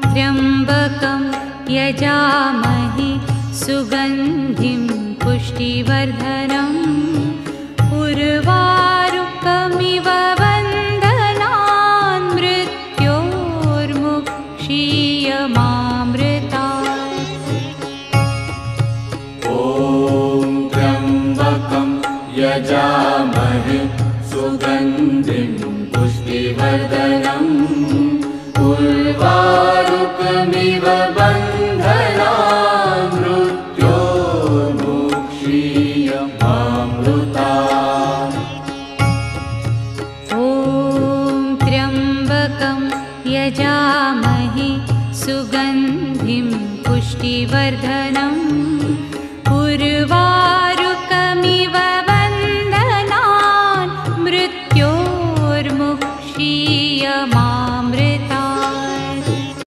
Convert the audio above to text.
त्र्यम्बकं यजामहे सुगन्धिं पुष्टिवर्धनम् उर्वारुकमिव बन्धनान् मृत्योर्मुक्षीयमामृतात्। ॐ त्र्यम्बकं यजामहे सुगन्धिं पुष्टिवर्धनम् उर्वारुकमिव बन्धनान् मृत्योर्मुक्षीयमामृतात्। ॐ त्र्यम्बकं यजामहे सुगन्धिं पुष्टिवर्धनम्